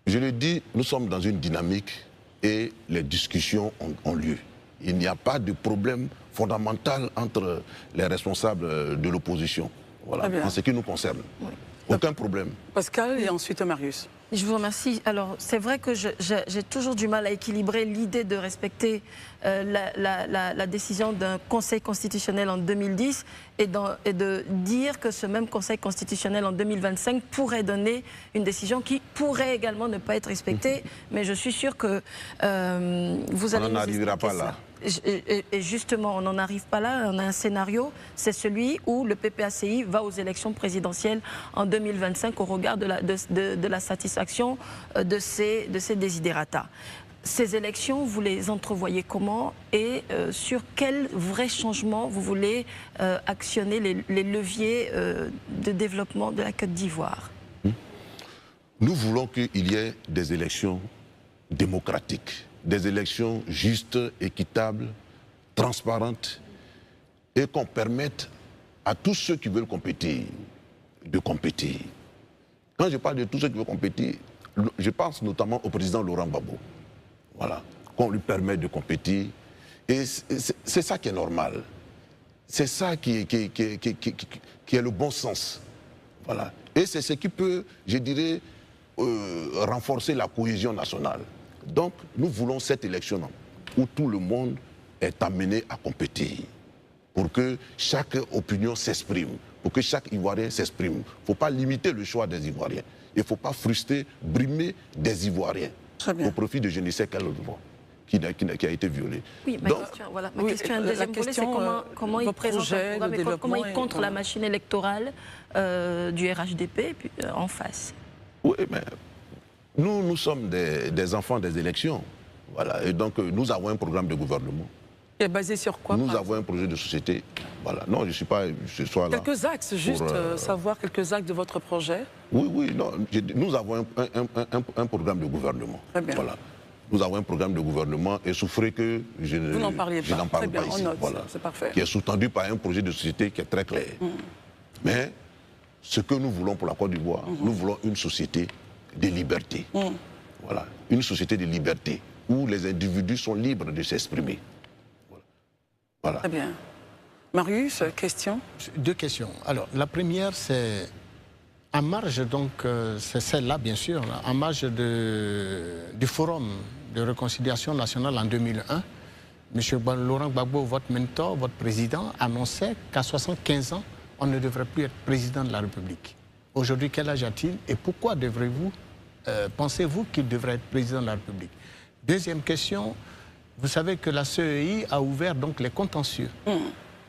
[SPEAKER 2] Je le dis, nous sommes dans une dynamique et les discussions ont lieu. Il n'y a pas de problème fondamental entre les responsables de l'opposition. Voilà, en ce qui nous concerne. Oui. Aucun problème.
[SPEAKER 1] Pascal et ensuite Marius.
[SPEAKER 6] Je vous remercie. Alors, c'est vrai que j'ai toujours du mal à équilibrer l'idée de respecter la décision d'un Conseil constitutionnel en 2010 et de dire que ce même Conseil constitutionnel en 2025 pourrait donner une décision qui pourrait également ne pas être respectée. Mais je suis sûre que vous allez...
[SPEAKER 2] On n'en arrivera pas là.
[SPEAKER 6] Et justement, on n'en arrive pas là. On a un scénario, c'est celui où le PPACI va aux élections présidentielles en 2025 au regard de la satisfaction de ses desiderata. Ces élections, vous les entrevoyez comment et sur quel vrai changement vous voulez actionner les leviers de développement de la Côte d'Ivoire?
[SPEAKER 2] Nous voulons qu'il y ait des élections démocratiques, des élections justes, équitables, transparentes et qu'on permette à tous ceux qui veulent compétir de compétir. Quand je parle de tous ceux qui veulent compétir, je pense notamment au président Laurent Gbagbo. Voilà, qu'on lui permet de compétir. Et c'est ça qui est normal. C'est ça qui est le bon sens. Voilà. Et c'est ce qui peut, je dirais, renforcer la cohésion nationale. Donc, nous voulons cette élection où tout le monde est amené à compétir, pour que chaque opinion s'exprime, pour que chaque Ivoirien s'exprime. Il ne faut pas limiter le choix des Ivoiriens. Il ne faut pas frustrer, brimer des Ivoiriens au profit de je ne sais quel autre droit qui a été violé.
[SPEAKER 6] Oui, ma question, un deuxième volet, c'est comment il présente un programme et comment il contre la machine électorale du RHDP en face.
[SPEAKER 2] Oui, mais nous sommes des enfants des élections. Voilà. Et donc, nous avons un programme de gouvernement.
[SPEAKER 1] Et basé sur quoi?
[SPEAKER 2] Nous avons un projet de société. Voilà. Non, je ne suis pas ce soir là.
[SPEAKER 1] Quelques axes, juste savoir quelques axes de votre projet.
[SPEAKER 2] Oui, oui. Non, nous avons un programme de gouvernement.
[SPEAKER 1] Très bien.
[SPEAKER 2] Voilà. Nous avons un programme de gouvernement et souffrez que je n'en parle pas ici. Voilà.
[SPEAKER 1] C'est parfait.
[SPEAKER 2] Qui est sous-tendu par un projet de société qui est très clair. Mais ce que nous voulons pour la Côte d'Ivoire, nous voulons une société de liberté. Voilà. Une société de liberté où les individus sont libres de s'exprimer. Voilà.
[SPEAKER 1] Très bien. Marius, question?
[SPEAKER 5] 2 questions. Alors, la première, c'est En marge, donc, c'est celle-là, bien sûr, en marge du Forum de réconciliation nationale en 2001, M. Laurent Gbagbo, votre mentor, votre président, annonçait qu'à 75 ans, on ne devrait plus être président de la République. Aujourd'hui, quel âge a-t-il et pourquoi pensez-vous qu'il devrait être président de la République? Deuxième question, vous savez que la CEI a ouvert donc les contentieux.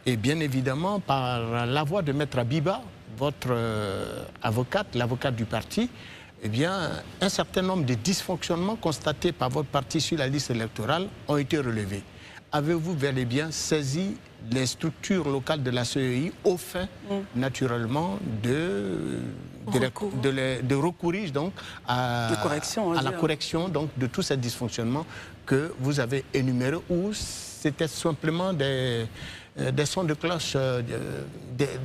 [SPEAKER 5] Et bien évidemment, par la voix de Maître Abiba, votre avocate, l'avocate du parti, eh bien, un certain nombre de dysfonctionnements constatés par votre parti sur la liste électorale ont été relevés. Avez-vous bel et bien saisi les structures locales de la CEI au fin, naturellement, de recourir donc à la correction donc, de tous ces dysfonctionnements que vous avez énumérés, ou c'était simplement des sons de cloche,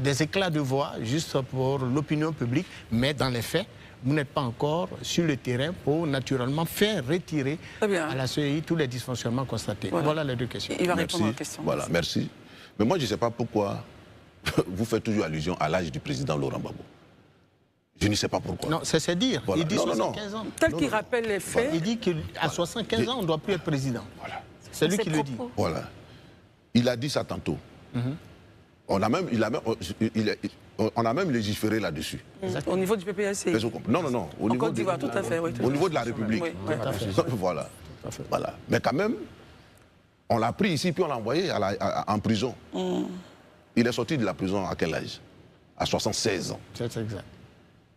[SPEAKER 5] des éclats de voix, juste pour l'opinion publique, mais dans les faits, vous n'êtes pas encore sur le terrain pour naturellement faire retirer à la CEI tous les dysfonctionnements constatés. Voilà les deux questions.
[SPEAKER 1] Il va répondre aux questions.
[SPEAKER 2] Voilà, merci. Mais moi, je ne sais pas pourquoi vous faites toujours allusion à l'âge du président Laurent Gbagbo. Je ne sais pas pourquoi.
[SPEAKER 5] Non, c'est dire.
[SPEAKER 2] Voilà.
[SPEAKER 5] Il dit 75 ans.
[SPEAKER 1] Tel qu'il rappelle les faits.
[SPEAKER 5] Il dit qu'à 75 ans, on ne doit plus être président.
[SPEAKER 2] Voilà.
[SPEAKER 5] C'est lui qui le dit.
[SPEAKER 2] Voilà. Il a dit ça tantôt. On a même légiféré là-dessus.
[SPEAKER 1] Au niveau du PPSC.
[SPEAKER 2] Non.
[SPEAKER 1] Au niveau Côte d'Ivoire, tout à fait. Oui,
[SPEAKER 2] au niveau de la République.
[SPEAKER 1] Oui,
[SPEAKER 2] voilà. Voilà. Mais quand même, on l'a pris ici, puis on l'a envoyé en prison. Il est sorti de la prison à quel âge? À 76 ans.
[SPEAKER 5] C'est exact.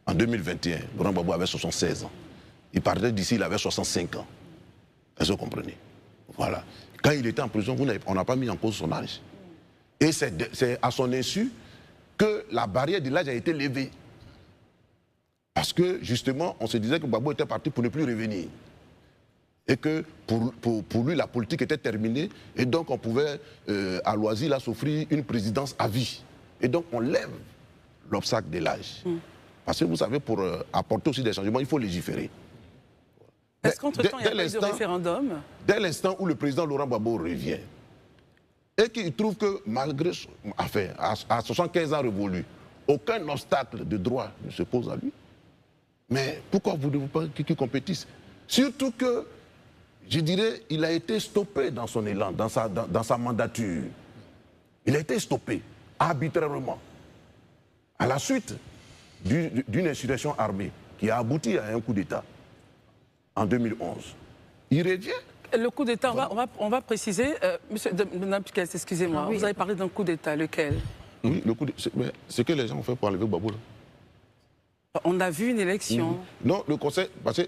[SPEAKER 2] En 2021, Laurent Gbagbo avait 76 ans. Il partait d'ici, il avait 65 ans. Est-ce que vous comprenez? Voilà. Quand il était en prison, on n'a pas mis en cause son âge. Et c'est à son insu que la barrière de l'âge a été levée. Parce que, justement, on se disait que Gbagbo était parti pour ne plus revenir. Et que pour lui, la politique était terminée. Et donc, on pouvait, à loisir, là, s'offrir une présidence à vie. Et donc, on lève l'obstacle de l'âge. Parce que, vous savez, pour apporter aussi des changements, il faut légiférer.
[SPEAKER 1] Est-ce qu'entre-temps, il y a pas eu de référendum?
[SPEAKER 2] Dès l'instant où le président Laurent Gbagbo revient, et qu'il trouve que malgré, enfin, à 75 ans révolus, aucun obstacle de droit ne se pose à lui. Mais pourquoi voulez-vous pas qu'il compétisse? Surtout que, je dirais, il a été stoppé dans son élan, dans sa mandature. Il a été stoppé, arbitrairement, à la suite d'une insurrection armée qui a abouti à un coup d'État en 2011. Il revient.
[SPEAKER 1] Le coup d'État, on va préciser. Monsieur Piquet, excusez-moi, vous avez parlé d'un coup d'État, lequel?
[SPEAKER 2] Oui, le coup d'État. Ce que les gens ont fait pour enlever Gbagbo, là.
[SPEAKER 1] On a vu une élection.
[SPEAKER 2] Non, parce que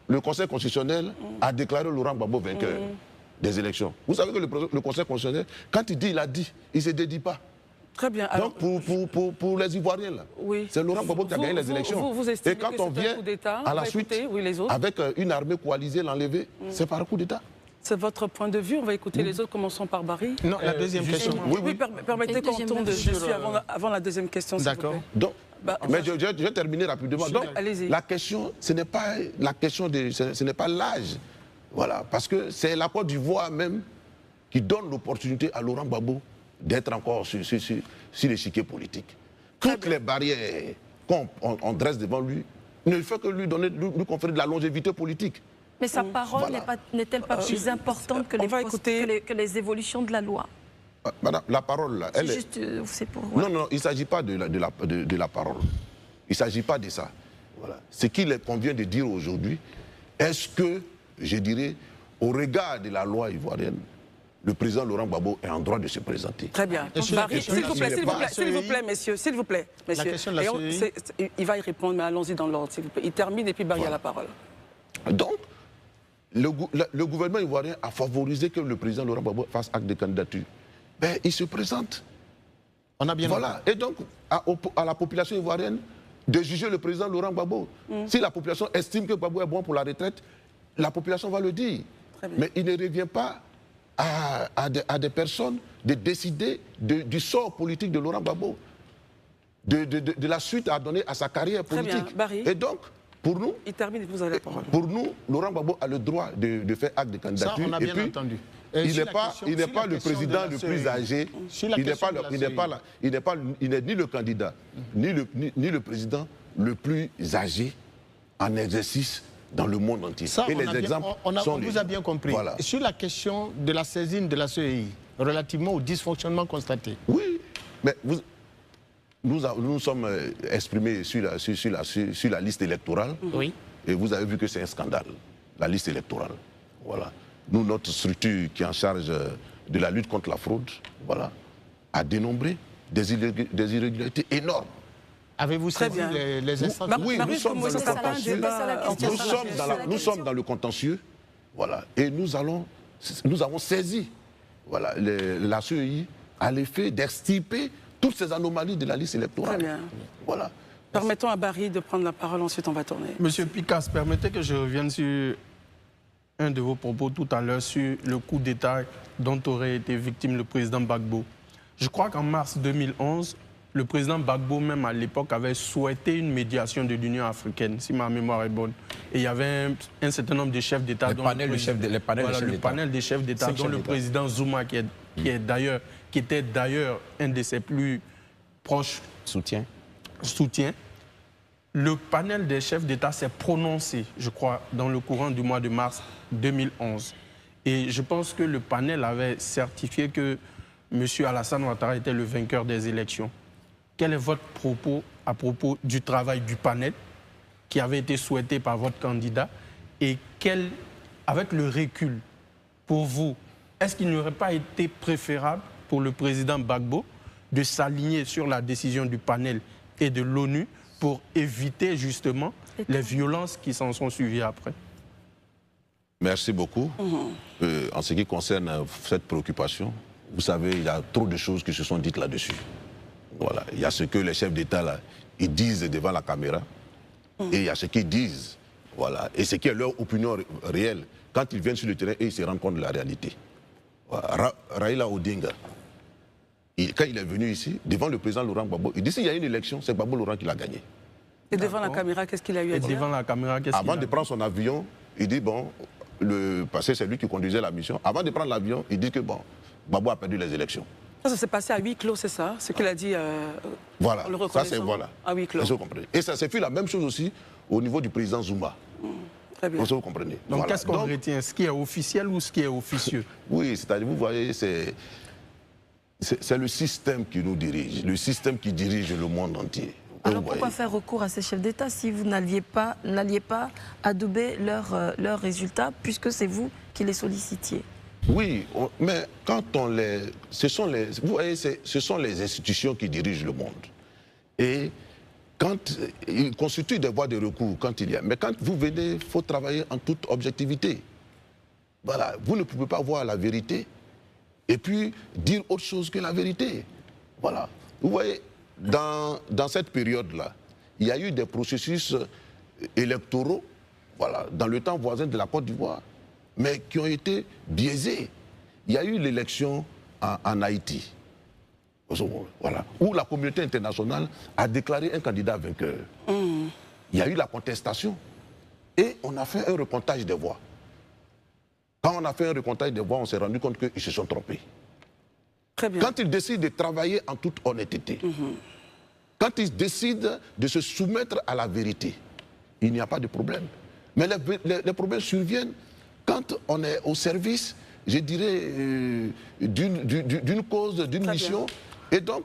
[SPEAKER 2] le Conseil constitutionnel a déclaré Laurent Gbagbo vainqueur des élections. Vous savez que le Conseil constitutionnel, quand il dit, il a dit, il ne se dédie pas.
[SPEAKER 1] Très bien. Alors,
[SPEAKER 2] donc pour les Ivoiriens, là, c'est Laurent Gbagbo qui a gagné les élections.
[SPEAKER 1] Vous estimez
[SPEAKER 2] et quand
[SPEAKER 1] que
[SPEAKER 2] on vient
[SPEAKER 1] un coup d'État,
[SPEAKER 2] à la suite, avec une armée coalisée l'enlever, c'est par un coup d'État.
[SPEAKER 1] C'est votre point de vue. On va écouter les autres. Commençons par Barry.
[SPEAKER 5] Non, la deuxième question.
[SPEAKER 1] Oui, permettez qu'on tourne dessus avant la deuxième question, s'il vous plaît.
[SPEAKER 5] D'accord.
[SPEAKER 2] Donc, mais je vais terminer rapidement. Donc, la question, ce n'est pas l'âge. Voilà, parce que c'est la Côte d'Ivoire même qui donne l'opportunité à Laurent Gbagbo d'être encore sur l'échiquier politique. Toutes les barrières qu'on dresse devant lui ne fait que lui conférer de la longévité politique.
[SPEAKER 6] Mais sa parole n'est-elle pas plus importante que les évolutions de la loi?
[SPEAKER 2] Madame, la parole, là, elle
[SPEAKER 6] est... C'est pour...
[SPEAKER 2] Non, il ne s'agit pas de la parole. Il ne s'agit pas de ça. Voilà. Ce qu'il convient de dire aujourd'hui, est-ce que, je dirais, au regard de la loi ivoirienne, le président Laurent Gbagbo est en droit de se présenter?
[SPEAKER 1] Très bien. Barry, s'il vous plaît, messieurs. S'il vous plaît, messieurs.
[SPEAKER 5] La question de la CEI...
[SPEAKER 1] Il va y répondre, mais allons-y dans l'ordre, s'il vous plaît. Il termine et puis Barry a la parole.
[SPEAKER 2] Donc, le gouvernement ivoirien a favorisé que le président Laurent Gbagbo fasse acte de candidature. Ben, il se présente.
[SPEAKER 5] On a bien
[SPEAKER 2] voilà. Et donc, à la population ivoirienne de juger le président Laurent Gbagbo. Si la population estime que Gbagbo est bon pour la retraite, la population va le dire. Mais il ne revient pas à des personnes de décider du sort politique de Laurent Gbagbo, de la suite à donner à sa carrière politique.
[SPEAKER 1] Très bien. Barry.
[SPEAKER 2] Et donc, pour nous,
[SPEAKER 1] il termine et vous avez la parole.
[SPEAKER 2] Pour nous, Laurent Gbagbo a le droit de faire acte de candidature.
[SPEAKER 5] Ça, on a bien entendu.
[SPEAKER 2] Il n'est pas le président le plus âgé. Il n'est ni le candidat, ni le président le plus âgé en exercice dans le monde entier.
[SPEAKER 5] Ça,
[SPEAKER 2] et les exemples
[SPEAKER 5] on vous a bien compris.
[SPEAKER 2] Voilà.
[SPEAKER 5] Sur la question de la saisine de la CEI, relativement au dysfonctionnement constaté.
[SPEAKER 2] Oui, mais nous sommes exprimés sur la liste électorale.
[SPEAKER 5] Oui.
[SPEAKER 2] Et vous avez vu que c'est un scandale, la liste électorale. Voilà. Nous, notre structure qui est en charge de la lutte contre la fraude, voilà, a dénombré des irrégularités énormes.
[SPEAKER 5] Avez-vous saisi les instances?
[SPEAKER 2] Oui, nous sommes dans le contentieux. Nous sommes dans le contentieux. Voilà. Et nous avons saisi voilà, la CEI à l'effet d'extirper toutes ces anomalies de la liste électorale.
[SPEAKER 1] Très bien.
[SPEAKER 2] Voilà.
[SPEAKER 1] Permettons à Barry de prendre la parole, ensuite on va tourner.
[SPEAKER 8] Monsieur Picasse, permettez que je revienne sur un de vos propos tout à l'heure sur le coup d'État dont aurait été victime le président Gbagbo. Je crois qu'en mars 2011, le président Gbagbo, même à l'époque, avait souhaité une médiation de l'Union africaine, si ma mémoire est bonne. Et il y avait un certain nombre de chefs d'État. Le panel des chefs d'État, dont le président Zuma, qui était d'ailleurs un de ses plus proches soutiens. Le panel des chefs d'État s'est prononcé, je crois, dans le courant du mois de mars 2011. Et je pense que le panel avait certifié que M. Alassane Ouattara était le vainqueur des élections. Quel est votre propos à propos du travail du panel qui avait été souhaité par votre candidat? Et avec le recul, pour vous, est-ce qu'il n'aurait pas été préférable pour le président Gbagbo de s'aligner sur la décision du panel et de l'ONU pour éviter justement les violences qui s'en sont suivies après?
[SPEAKER 2] Merci beaucoup. En ce qui concerne cette préoccupation, vous savez, il y a trop de choses qui se sont dites là-dessus. Voilà. Il y a ce que les chefs d'État ils disent devant la caméra et il y a ce qu'ils disent. Voilà. Et ce qui est leur opinion réelle. Quand ils viennent sur le terrain, ils se rendent compte de la réalité. Voilà. Raila Odinga, quand il est venu ici, devant le président Laurent Gbagbo, il dit s'il y a une élection, c'est Gbagbo Laurent qui l'a gagné.
[SPEAKER 1] Et devant la caméra, qu'est-ce qu'il a eu à dire?
[SPEAKER 8] Devant la caméra, qu'est-ce qu'il a dit?
[SPEAKER 2] Avant de prendre son avion, il dit bon, parce que c'est lui qui conduisait la mission. Avant de prendre l'avion, il dit que bon, Gbagbo a perdu les élections.
[SPEAKER 1] Ça s'est passé à huis clos, c'est ça? Ce qu'il a dit
[SPEAKER 2] voilà,
[SPEAKER 1] le
[SPEAKER 2] ça c'est voilà.
[SPEAKER 1] À huis clos.
[SPEAKER 2] Vous comprenez. Et ça s'est fait la même chose aussi au niveau du président Zuma.
[SPEAKER 1] Très bien.
[SPEAKER 2] Vous comprenez.
[SPEAKER 8] Donc
[SPEAKER 2] voilà.
[SPEAKER 8] Qu'est-ce qu'on retient? Ce qui est officiel ou ce qui est officieux?
[SPEAKER 2] Oui, c'est-à-dire, vous voyez, c'est le système qui nous dirige, le système qui dirige le monde entier.
[SPEAKER 6] Alors pourquoi faire recours à ces chefs d'État si vous n'alliez pas adouber leurs résultats, puisque c'est vous qui les sollicitiez?
[SPEAKER 2] Oui, mais quand on vous voyez, ce sont les institutions qui dirigent le monde. Et quand il constitue des voies de recours, quand il y a. Mais quand vous venez, il faut travailler en toute objectivité. Voilà, vous ne pouvez pas voir la vérité et puis dire autre chose que la vérité. Voilà. Vous voyez, dans cette période-là, il y a eu des processus électoraux, voilà, dans le temps voisin de la Côte d'Ivoire, mais qui ont été biaisés. Il y a eu l'élection en Haïti, voilà, où la communauté internationale a déclaré un candidat vainqueur. Il y a eu la contestation et on a fait un recomptage des voix. Quand on a fait un recomptage des voix, on s'est rendu compte qu'ils se sont trompés.
[SPEAKER 1] Très bien.
[SPEAKER 2] Quand ils décident de travailler en toute honnêteté, quand ils décident de se soumettre à la vérité, il n'y a pas de problème. Mais les problèmes surviennent quand on est au service, je dirais, d'une cause, d'une mission. Et donc,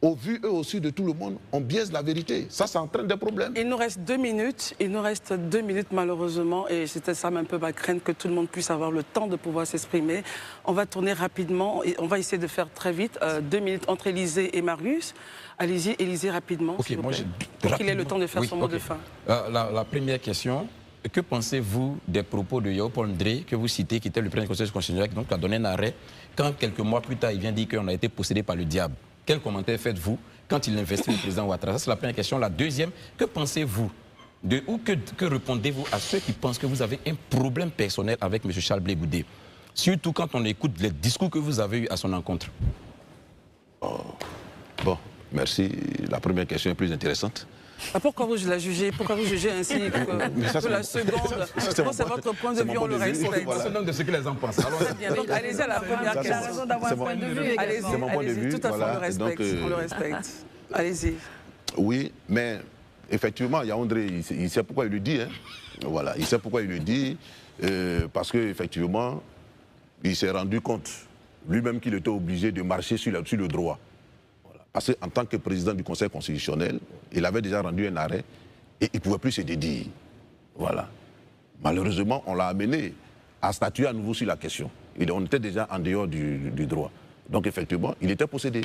[SPEAKER 2] au vu eux aussi de tout le monde, on biaise la vérité. Ça entraîne des problèmes.
[SPEAKER 1] Il nous reste 2 minutes. Il nous reste 2 minutes malheureusement. Et c'était ça un peu ma crainte, que tout le monde puisse avoir le temps de pouvoir s'exprimer. On va tourner rapidement et on va essayer de faire très vite. 2 minutes entre Élisée et Marius. Allez-y, Élisée, rapidement, s'il vous plaît, pour qu'il ait le temps de faire son mot de fin.
[SPEAKER 7] La première question, que pensez-vous des propos de Yao Pondré, que vous citez, qui était le président du Conseil constitutionnel, qui a donné un arrêt, quand quelques mois plus tard, il vient dire qu'on a été possédé par le diable? Quel commentaire faites-vous quand il investit le président Ouattara? Ça, c'est la première question. La deuxième, que pensez-vous ou que répondez-vous à ceux qui pensent que vous avez un problème personnel avec M. Charles Blé Goudé? Surtout quand on écoute les discours que vous avez eus à son encontre.
[SPEAKER 2] Bon, merci. La première question est plus intéressante.
[SPEAKER 1] Pourquoi vous la jugez? Pourquoi vous jugez ainsi que la seconde? C'est votre point de vue, on le respecte.
[SPEAKER 7] C'est le nom de ce que les gens pensent.
[SPEAKER 1] Donc allez-y à la première question.
[SPEAKER 6] Il a raison d'avoir un point de vue.
[SPEAKER 2] C'est mon point de vue.
[SPEAKER 1] Tout à fait, on le respecte. Allez-y.
[SPEAKER 2] Oui, mais effectivement, Yaoundé, il sait pourquoi il le dit. Hein. Voilà, il sait pourquoi il le dit. Parce qu'effectivement, il s'est rendu compte lui-même qu'il était obligé de marcher sur le droit. Voilà. Parce qu'en tant que président du Conseil constitutionnel, il avait déjà rendu un arrêt et il ne pouvait plus se dédier. Voilà. Malheureusement, on l'a amené à statuer à nouveau sur la question. On était déjà en dehors du droit. Donc effectivement, il était possédé.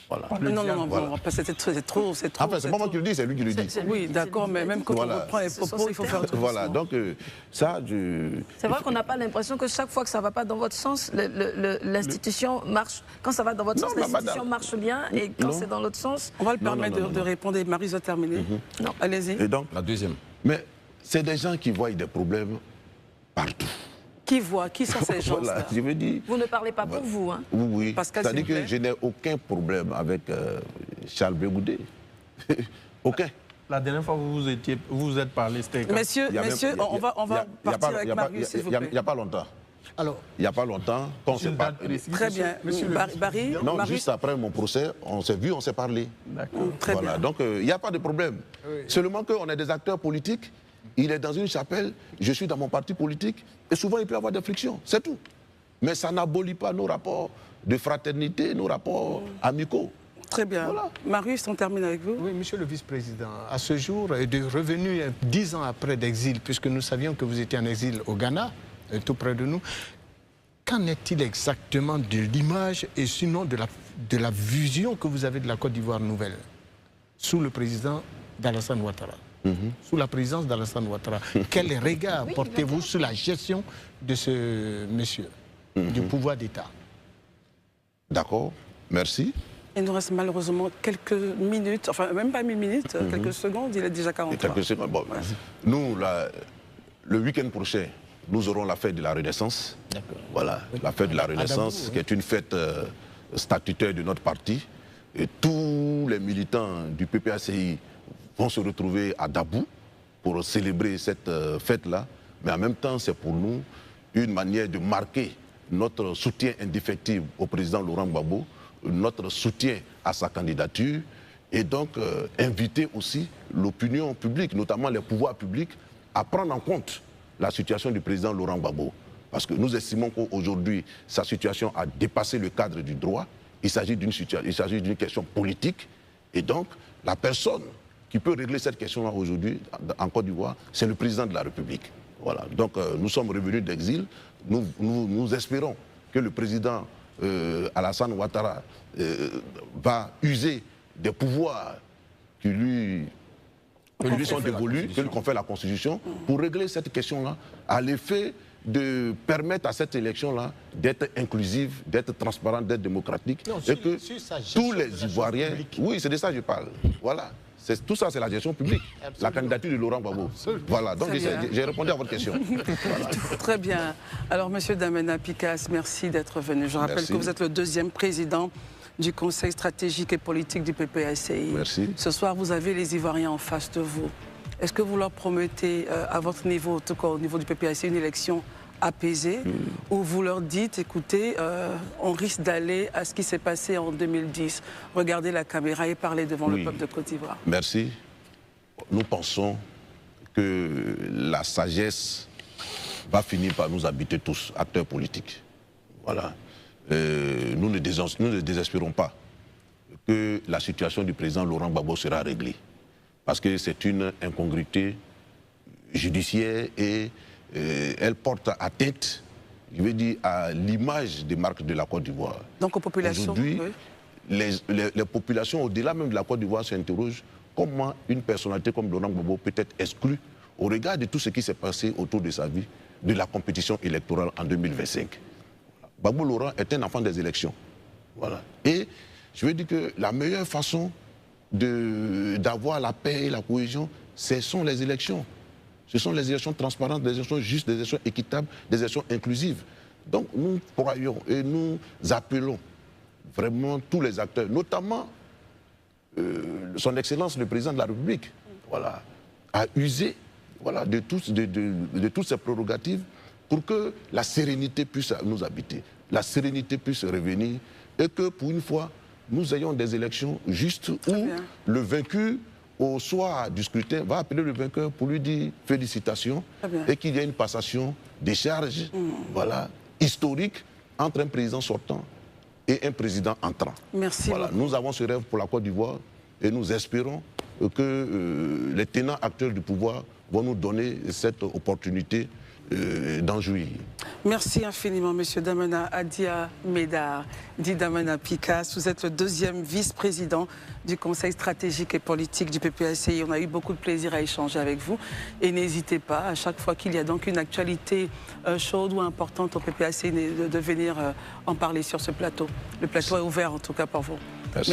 [SPEAKER 2] Voilà.
[SPEAKER 1] Non,
[SPEAKER 2] voilà.
[SPEAKER 1] C'est trop.
[SPEAKER 2] Enfin, c'est pas moi qui le dis, c'est lui qui le dit.
[SPEAKER 1] Oui, d'accord, mais même quand on reprend les propos, il faut faire tout.
[SPEAKER 2] Voilà, donc ça,
[SPEAKER 6] C'est vrai qu'on n'a pas l'impression que chaque fois que ça ne va pas dans votre sens, l'institution marche. Quand ça va dans votre sens, l'institution marche bien, et quand c'est dans l'autre sens...
[SPEAKER 1] On va le permettre de répondre. Marie, a terminé.
[SPEAKER 6] Non.
[SPEAKER 1] Allez-y.
[SPEAKER 2] Et donc,
[SPEAKER 7] la deuxième.
[SPEAKER 2] Mais c'est des gens qui voient des problèmes partout.
[SPEAKER 1] Qui voit? Qui sont ces gens-là?
[SPEAKER 2] Voilà, je veux dire...
[SPEAKER 6] Vous ne parlez pas pour vous, hein?
[SPEAKER 2] Oui, c'est-à-dire que je n'ai aucun problème avec Charles Bégoudé. Aucun.
[SPEAKER 8] La dernière fois vous vous êtes parlé, c'était quand?
[SPEAKER 1] Messieurs, on va partir avec Marius, s'il vous plaît.
[SPEAKER 2] Il n'y a pas longtemps.
[SPEAKER 5] Alors,
[SPEAKER 2] il n'y a pas longtemps qu'on s'est parlé.
[SPEAKER 1] Très bien. Barry,
[SPEAKER 2] non,
[SPEAKER 1] Marius...
[SPEAKER 2] juste après mon procès, on s'est vu, on s'est parlé.
[SPEAKER 8] D'accord.
[SPEAKER 1] Très
[SPEAKER 2] voilà.
[SPEAKER 1] bien.
[SPEAKER 2] Donc, il n'y a pas de problème. Oui. Seulement qu'on est des acteurs politiques. Il est dans une chapelle, je suis dans mon parti politique, et souvent il peut y avoir des frictions, c'est tout. Mais ça n'abolit pas nos rapports de fraternité, nos rapports amicaux.
[SPEAKER 1] Très bien. Voilà. Marius, on termine avec vous.
[SPEAKER 5] Oui, monsieur le vice-président, à ce jour, de revenu 10 ans après d'exil, puisque nous savions que vous étiez en exil au Ghana, tout près de nous, qu'en est-il exactement de l'image et sinon de la vision que vous avez de la Côte d'Ivoire nouvelle, sous le président d'Alassane Ouattara? Sous la présidence d'Alassane Ouattara. Quel regard portez-vous sur la gestion de ce monsieur, du pouvoir d'État?
[SPEAKER 2] D'accord, merci.
[SPEAKER 1] Il nous reste malheureusement quelques minutes, enfin même pas 1000 minutes, quelques secondes, il est déjà 43.
[SPEAKER 2] Quelques secondes, bon. Ouais. Nous, le week-end prochain, nous aurons la fête de la Renaissance. Voilà, la fête de la Renaissance, qui est une fête statutaire de notre parti. Et tous les militants du PPACI vont se retrouver à Dabou pour célébrer cette fête-là. Mais en même temps, c'est pour nous une manière de marquer notre soutien indéfectible au président Laurent Gbagbo, notre soutien à sa candidature, et donc inviter aussi l'opinion publique, notamment les pouvoirs publics, à prendre en compte la situation du président Laurent Gbagbo. Parce que nous estimons qu'aujourd'hui, sa situation a dépassé le cadre du droit. Il s'agit d'une question politique. Et donc, la personne qui peut régler cette question-là aujourd'hui en Côte d'Ivoire, c'est le président de la République. Voilà. Donc nous sommes revenus d'exil. Nous espérons que le président Alassane Ouattara va user des pouvoirs qui lui sont dévolus, que lui confère la Constitution, pour régler cette question-là, à l'effet de permettre à cette élection-là d'être inclusive, d'être transparente, d'être démocratique, et que tous les Ivoiriens... Oui, c'est de ça que je parle. Voilà. Tout ça, c'est la gestion publique. Absolument. La candidature de Laurent Gbagbo. Voilà, donc j'ai répondu à votre question. Voilà.
[SPEAKER 1] Très bien. Alors, monsieur Damena Picas, merci d'être venu. Je rappelle que vous êtes le deuxième président du Conseil stratégique et politique du PPACI.
[SPEAKER 2] Merci.
[SPEAKER 1] Ce soir, vous avez les Ivoiriens en face de vous. Est-ce que vous leur promettez, à votre niveau, en tout cas au niveau du PPACI, une élection apaisée, où vous leur dites, écoutez, on risque d'aller à ce qui s'est passé en 2010. Regardez la caméra et parlez devant le peuple de Côte d'Ivoire.
[SPEAKER 2] Merci. Nous pensons que la sagesse va finir par nous habiter tous, acteurs politiques. Voilà. Nous ne désespérons pas que la situation du président Laurent Gbagbo sera réglée. Parce que c'est une incongruité judiciaire et elle porte atteinte, je veux dire, à l'image des marques de la Côte d'Ivoire.
[SPEAKER 1] Donc aux populations.
[SPEAKER 2] Aujourd'hui, les populations, au-delà même de la Côte d'Ivoire, s'interrogent comment une personnalité comme Laurent Gbagbo peut être exclue au regard de tout ce qui s'est passé autour de sa vie, de la compétition électorale en 2025. Gbagbo Laurent est un enfant des élections. Voilà. Et je veux dire que la meilleure façon d'avoir la paix et la cohésion, ce sont les élections. Ce sont les élections transparentes, des élections justes, des élections équitables, des élections inclusives. Donc nous croyons et nous appelons vraiment tous les acteurs, notamment son Excellence le Président de la République, voilà, à user de toutes ces prérogatives pour que la sérénité puisse nous habiter, la sérénité puisse revenir, et que pour une fois, nous ayons des élections justes où le vaincu aura la au soir du scrutin, va appeler le vainqueur pour lui dire félicitations et qu'il y ait une passation des charges voilà, historique entre un président sortant et un président entrant.
[SPEAKER 1] Merci.
[SPEAKER 2] Voilà, nous avons ce rêve pour la Côte d'Ivoire et nous espérons que les tenants actuels du pouvoir vont nous donner cette opportunité d'en jouir.
[SPEAKER 1] Merci infiniment, Monsieur Damana Adia Médard, dit Damana Picasse. Vous êtes le deuxième vice-président du Conseil stratégique et politique du PPACI. On a eu beaucoup de plaisir à échanger avec vous. Et n'hésitez pas, à chaque fois qu'il y a donc une actualité chaude ou importante au PPACI, de venir en parler sur ce plateau. Le plateau est ouvert en tout cas pour vous.
[SPEAKER 2] Merci.